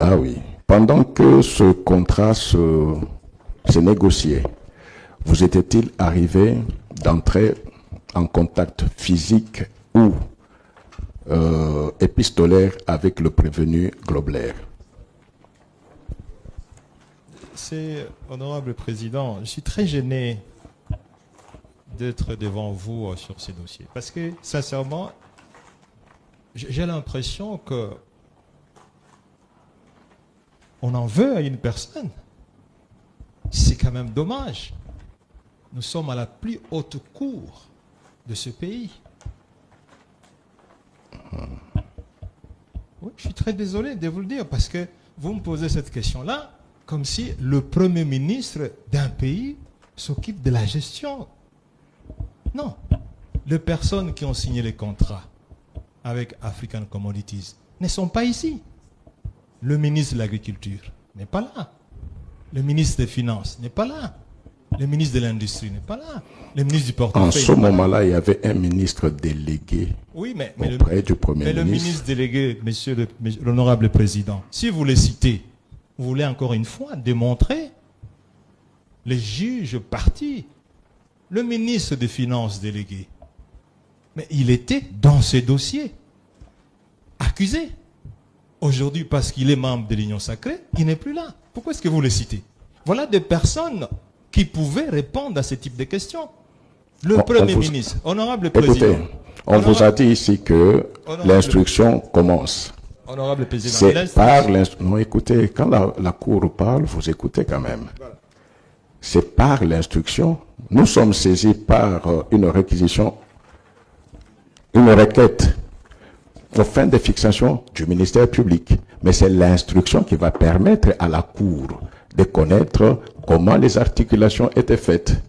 Ah oui. Pendant que ce contrat se négociait, vous était-il arrivé d'entrer en contact physique ou épistolaire avec le prévenu Globler? C'est, honorable président, je suis très gêné d'être devant vous sur ces dossiers. Parce que, sincèrement, j'ai l'impression que on en veut à une personne. C'est quand même dommage. Nous sommes à la plus haute cour de ce pays. Oui, je suis très désolé de vous le dire, parce que vous me posez cette question-là comme si le Premier ministre d'un pays s'occupe de la gestion. Non. Les personnes qui ont signé les contrats avec African Commodities ne sont pas ici. Le ministre de l'Agriculture n'est pas là. Le ministre des Finances n'est pas là. Le ministre de l'Industrie n'est pas là. Le ministre du Portefeuille. En ce moment-là, il y avait un ministre délégué auprès du Premier ministre. Mais le ministre délégué, monsieur l'honorable président, si vous le citez, vous voulez encore une fois démontrer les juges partis, le ministre des Finances délégué. Mais il était dans ce dossier, accusé. Aujourd'hui, parce qu'il est membre de l'Union sacrée, il n'est plus là. Pourquoi est-ce que vous le citez? Voilà des personnes qui pouvaient répondre à ce type de questions. Le Premier ministre, honorable président. Écoutez, on vous a dit ici que l'instruction commence. Honorable président. C'est par l'instruction. Non, écoutez, quand la Cour parle, vous écoutez quand même. Voilà. C'est par l'instruction. Nous sommes saisis par une réquisition, une requête aux fins de fixation du ministère public. Mais c'est l'instruction qui va permettre à la Cour de connaître comment les articulations étaient faites.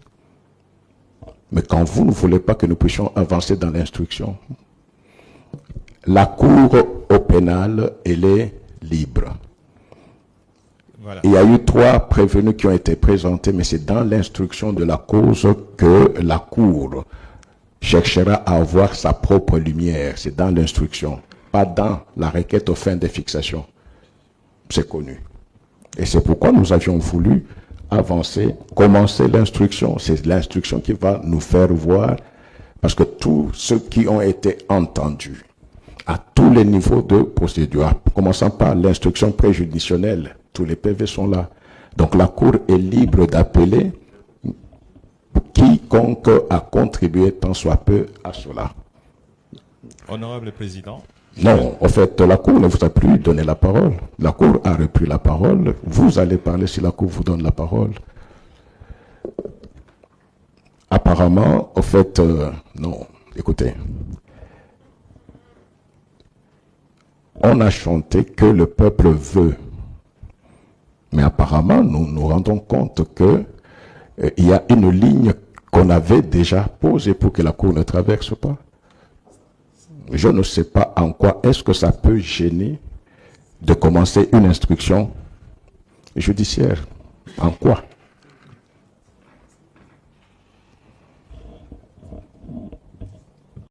Mais quand vous ne voulez pas que nous puissions avancer dans l'instruction, la Cour au pénal, elle est libre. Voilà. Il y a eu 3 prévenus qui ont été présentés, mais c'est dans l'instruction de la cause que la Cour cherchera à avoir sa propre lumière. C'est dans l'instruction, pas dans la requête aux fins de fixation. C'est connu. Et c'est pourquoi nous avions voulu avancer, commencer l'instruction. C'est l'instruction qui va nous faire voir, parce que tous ceux qui ont été entendus, à tous les niveaux de procédure, commençant par l'instruction préjudicielle, tous les PV sont là. Donc la Cour est libre d'appeler quiconque a contribué tant soit peu à cela. Honorable président. Non, en fait, la Cour ne vous a plus donné la parole. La Cour a repris la parole. Vous allez parler si la Cour vous donne la parole. Apparemment, en fait, non, écoutez. On a chanté que le peuple veut. Mais apparemment, nous nous rendons compte que il y a une ligne qu'on avait déjà posée pour que la Cour ne traverse pas. Je ne sais pas en quoi est-ce que ça peut gêner de commencer une instruction judiciaire. En quoi?